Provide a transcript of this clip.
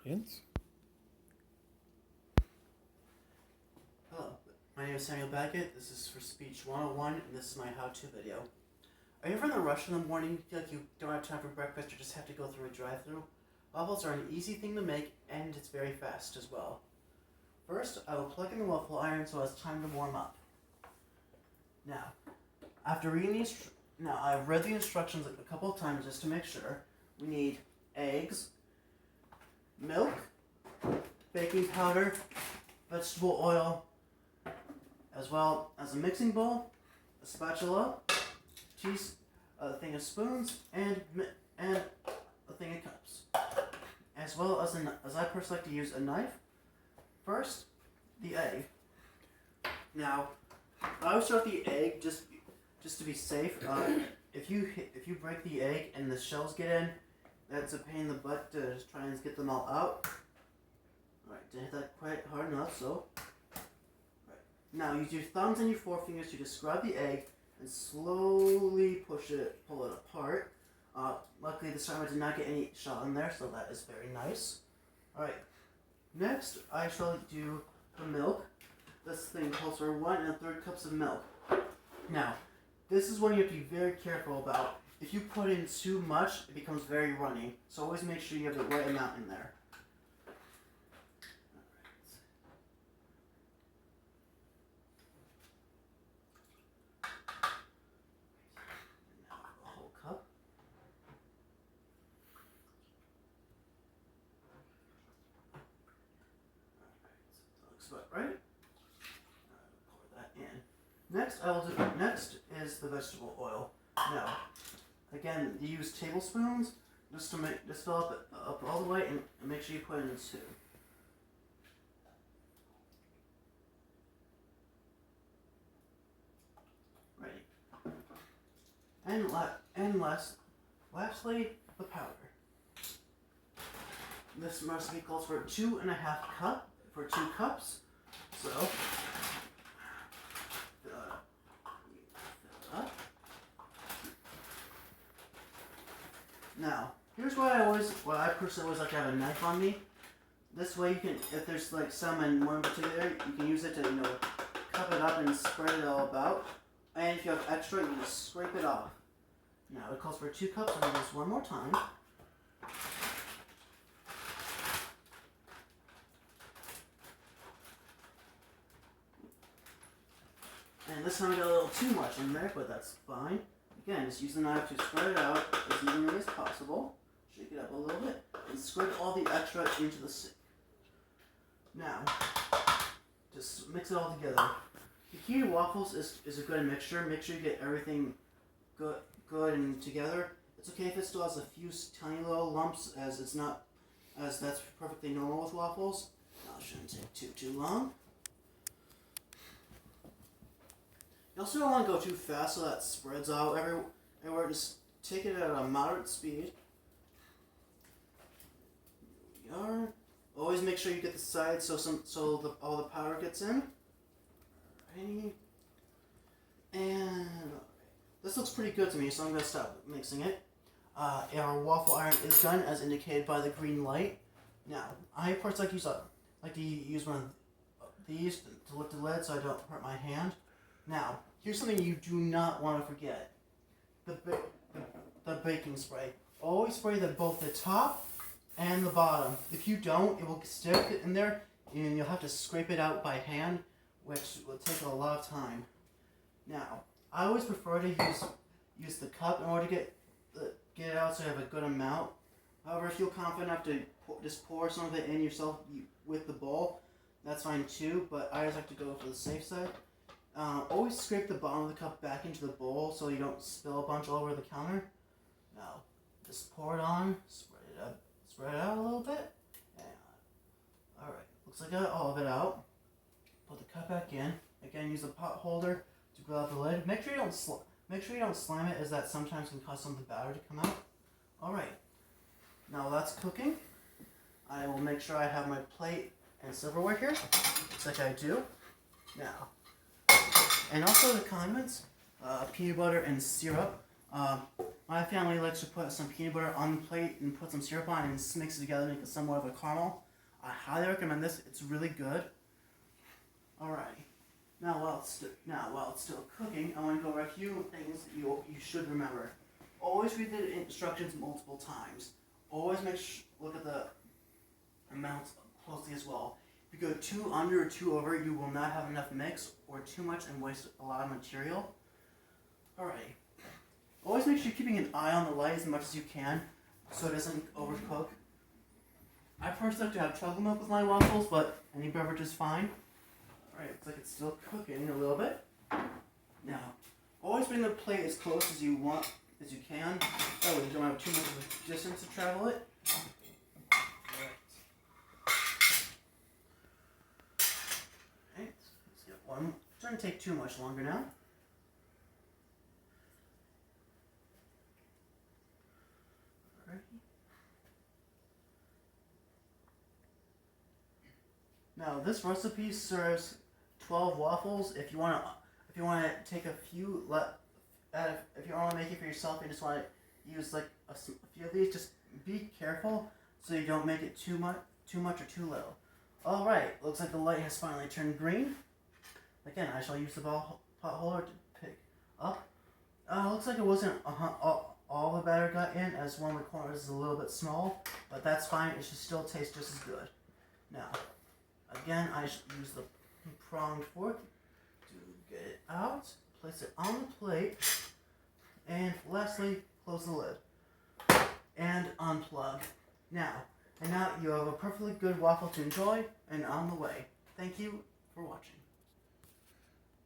Hints? Hello, my name is Samuel Baggett. This is for Speech 101, and this is my how-to video. Are you ever in a rush in the morning? You feel like you don't have time for breakfast or just have to go through a drive-thru? Waffles are an easy thing to make, and it's very fast as well. First, I will plug in the waffle iron so it has time to warm up. Now, after reading I've read the instructions a couple of times just to make sure. We need eggs, milk, baking powder, vegetable oil, as well as a mixing bowl, a spatula, a thing of spoons, and a thing of cups, as well as I personally like to use a knife. First, the egg. Now, I always start the egg just to be safe. If you break the egg and the shells get in, that's a pain in the butt to try and get them all out. Alright, didn't hit that quite hard enough, so. Right. Now, use your thumbs and your forefingers to just grab the egg and slowly pull it apart. Luckily this time I did not get any shell in there, so that is very nice. Alright, next I shall do the milk. This thing calls for 1 1/3 cups of milk. Now, this is one you have to be very careful about. If you put in too much, it becomes very runny, so always make sure you have the right amount in there. Right? Pour that in. Next is the vegetable oil. Now, again, you use tablespoons just to fill up all the way and make sure you put in 2. Ready. And lastly, the powder. This recipe calls for 2 1/2 cup for 2 cups. So, fill it up. Now, here's what I personally always like to have a knife on me. This way you can, if there's like some in one particular, you can use it to, cup it up and spread it all about. And if you have extra, you can just scrape it off. Now, it calls for 2 cups, so I'll do this one more time. And this time I got a little too much in there, but that's fine. Again, just use the knife to spread it out as evenly as possible. Shake it up a little bit, and scrape all the extra into the sink. Now, just mix it all together. The key to waffles is a good mixture. Make sure you get everything good and together. It's okay if it still has a few tiny little lumps, as that's perfectly normal with waffles. Now, it shouldn't take too long. You also don't want to go too fast so that spreads out everywhere. Just take it at a moderate speed. There we are. Always make sure you get the sides so all the powder gets in. Alrighty. And this looks pretty good to me, so I'm going to stop mixing it. Our waffle iron is done as indicated by the green light. Now, I personally like to use one of these to lift the lid so I don't hurt my hand. Now, here's something you do not want to forget. The baking spray. Always spray both the top and the bottom. If you don't, it will stick in there and you'll have to scrape it out by hand, which will take a lot of time. Now, I always prefer to use the cup in order to get it out so you have a good amount. However, if you're confident enough to just pour some of it in yourself with the bowl, that's fine too, but I always like to go for the safe side. Always scrape the bottom of the cup back into the bowl so you don't spill a bunch all over the counter. Now, just pour it on, spread it out a little bit. Alright, looks like I got all of it out. Put the cup back in. Again, use a pot holder to grab the lid. Make sure you don't slime it, as that sometimes can cause some of the batter to come out. Alright, now that's cooking. I will make sure I have my plate and silverware here. Looks like I do. Now, and also the condiments, peanut butter and syrup. My family likes to put some peanut butter on the plate and put some syrup on and mix it together to make it somewhat of a caramel. I highly recommend this. It's really good. Alrighty. Now while it's still cooking, I want to go over a few things that you should remember. Always read the instructions multiple times. Always look at the amounts closely as well. If you go too under or too over, you will not have enough mix, or too much and waste a lot of material. Alrighty. Always make sure you're keeping an eye on the light as much as you can, so it doesn't overcook. I personally like to have chocolate milk with my waffles, but any beverage is fine. Alright, looks like it's still cooking a little bit. Now, always bring the plate as close as you can. That way you don't have too much of a distance to travel it. Alright, let's get one. It's going to take too much longer now. Now this recipe serves 12 waffles. If you want to take a few, if you want to make it for yourself, you just want to use like a few of these. Just be careful so you don't make it too much or too little. All right, looks like the light has finally turned green. Again, I shall use the pot holder to pick up. Looks like it wasn't all the batter got in, as one of the corners is a little bit small, but that's fine. It should still taste just as good. Now, again, I should use the pronged fork to get it out, place it on the plate, and lastly, close the lid and unplug. Now you have a perfectly good waffle to enjoy and on the way. Thank you for watching.